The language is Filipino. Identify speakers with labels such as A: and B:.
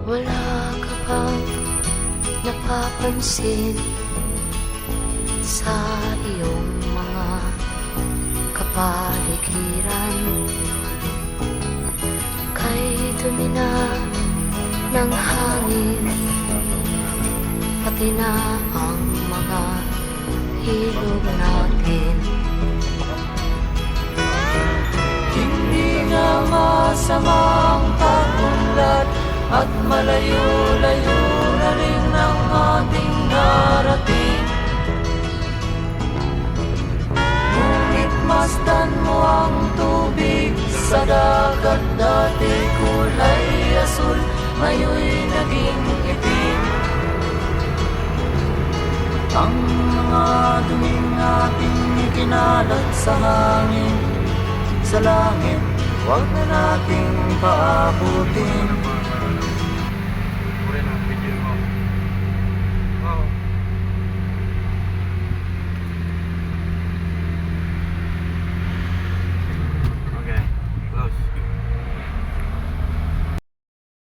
A: Wala ka bang napapansin sa iyong mga kapaligiran? Kay dumi na ng hangin, pati na ang mga ilog natin. Hindi nga masamang pag-unlad at malayo-layo na rin ang ating narating. Ngunit masdan mo ang tubig sa dagat, dati kulay asul, ngayon'y naging itim. Ang mga duming ating ikinalat sa hangin, sa langit, huwag na nating paabutin.